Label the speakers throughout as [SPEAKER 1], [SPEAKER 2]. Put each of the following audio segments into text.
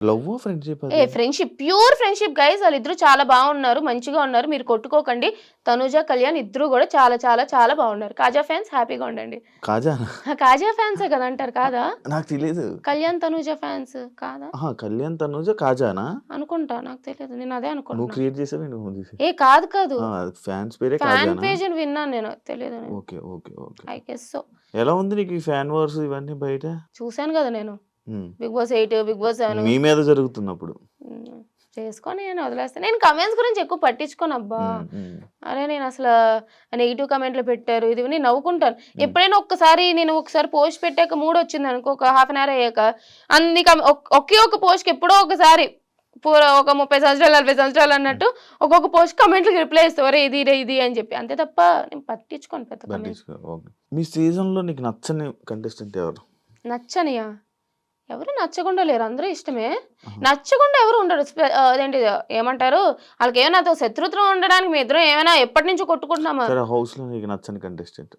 [SPEAKER 1] లవ్వా? ఫ్రెండ్‌షిప్
[SPEAKER 2] ఏ
[SPEAKER 1] అది?
[SPEAKER 2] Friendship, pure friendship guys. వాళ్ళిద్దరూ చాలా బాగున్నారు. మంచిగా ఉన్నారు. మీరు కొట్టుకోకండి. తనుజ, కళ్యాణ్ ఇద్దరు గూడా చాలా చాలా చాలా బాగున్నారు. కాజా ఫ్యాన్స్ హ్యాపీగా ఉండండి.
[SPEAKER 1] కాజానా?
[SPEAKER 2] కాజా ఫ్యాన్సే కదా అంటారు కాదా?
[SPEAKER 1] నాకు తెలీదు.
[SPEAKER 2] కళ్యాణ్, తనుజ ఫ్యాన్స్ కాదా?
[SPEAKER 1] ఆహా! కళ్యాణ్, తనూజ కాజానా?
[SPEAKER 2] అనుకుంటా. నాకు తెలీదు. నేను అదే
[SPEAKER 1] నువ్వు
[SPEAKER 2] అనుకుంటున్నా.
[SPEAKER 1] క్రియేట్ చేసావా నువ్వు తీసి?
[SPEAKER 2] ఏ కాదు కాదు.
[SPEAKER 1] ఆ! ఫ్యాన్స్ పేరే
[SPEAKER 2] ఫ్యాన్
[SPEAKER 1] కాజానా?
[SPEAKER 2] పేజ్ అని విన్నాను నేను. తెలీదు నేను.
[SPEAKER 1] Okay. Okay. Okay.
[SPEAKER 2] I guess so.
[SPEAKER 1] ఎలా ఉంది నీకు ఈ ఫ్యాన్ వార్స్ ఇవన్నీ బయట?
[SPEAKER 2] చూసాను గదా నేను.
[SPEAKER 1] హ్మ్.
[SPEAKER 2] 'Bigg Boss 8', 'Bigg Boss 7'.
[SPEAKER 1] మీ మీద జరుగుతున్నప్పుడు.
[SPEAKER 2] హ్మ్. చేసుకొని అని వదిలేస్తా. నేను కామెంట్స్ గురించి ఎక్కువ పట్టించుకోనబ్బా!
[SPEAKER 1] హ్మ్. హ్మ్.
[SPEAKER 2] అరే నేనసల నెగెటివ్ కామెంట్‌లు పెట్టారు. ఇది నేను నవ్వుకుంటాను.
[SPEAKER 1] హ్మ్.
[SPEAKER 2] ఎప్పుడైనా నేను ఒకసారి పోస్ట్ పెట్టాక మూడొచ్చిందనుకో ఒక హాఫ్ అన్ అవర్ అయ్యాక అన్ని ఒకే ఒక పోస్ట్‌కి ఎప్పుడో ఒకసారి ఒక 30 సంవత్సరాలు, 40 సంవత్సరాలు
[SPEAKER 1] హ్మ్.
[SPEAKER 2] అన్నట్టు ఒక్కొక్క పోస్ట్ కామెంట్‌లకి రిప్లై ఇస్తా. ఒరేయ్! ఇది అని చెప్పి. అంతే తప్ప నేను పట్టించుకోను పెద్ద కామెంట్స్.
[SPEAKER 1] పట్టించుకో. ఓకే. మీ సీజన్‌లో నీకు నచ్చని కంటెస్టెంట్ ఎవరు?
[SPEAKER 2] నచ్చనియా? ఎవరు నచ్చకుండా లేరు. అందరూ ఇష్టమే.
[SPEAKER 1] ఆహా!
[SPEAKER 2] నచ్చకుండా ఎవరు ఉండరు. అదేంటిది ఏమంటారు? ఆళ్ళకేమైనా నాతో శత్రుత్వం ఉండడానికి మేమిద్దరం ఏమైనా ఎప్పటినుంచో కొట్టుకుంటున్నామా?
[SPEAKER 1] సరే హౌస్‌లో నీకు నచ్చని కంటెస్టెంట్.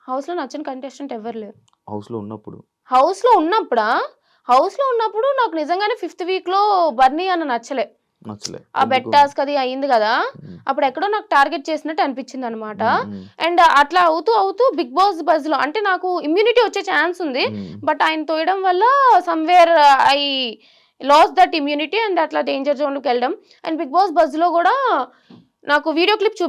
[SPEAKER 2] హౌస్‌లో నచ్చని కంటెస్టెంట్ ఎవ్వరు లేరు.
[SPEAKER 1] హౌస్‌లో ఉన్నప్పుడు.
[SPEAKER 2] హౌస్‌లో ఉన్నప్పుడా? హౌస్‌లో ఉన్నప్పుడు నాకు నిజంగానే ఫిఫ్త్ వీక్‌లో బన్నీ అన్న నచ్చలే.
[SPEAKER 1] నచ్చలే.
[SPEAKER 2] ఆ బెట్
[SPEAKER 1] ఎందుకు?
[SPEAKER 2] టాస్క్ అది అయింది గదా!
[SPEAKER 1] హ్మ్.
[SPEAKER 2] అప్పుడెక్కడో నాకు టార్గెట్ చేసినట్టు అనిపించిందనమాట.
[SPEAKER 1] హ్మ్. హ్మ్.
[SPEAKER 2] అండ్ అట్లా అవుతూ బిగ్ బాస్ బజ్‌లో అంటే నాకు ఇమ్యూనిటీ వచ్చే ఛాన్స్ ఉంది.
[SPEAKER 1] హ్మ్.
[SPEAKER 2] బట్ ఆయన తోయడం వల్ల somewhere I last that immunity and అట్లా డేంజర్ జోన్‌లోకెళ్ళడం. అండ్ బిగ్ బాస్ బజ్‌లో గూడా నాకు వీడియో క్లిప్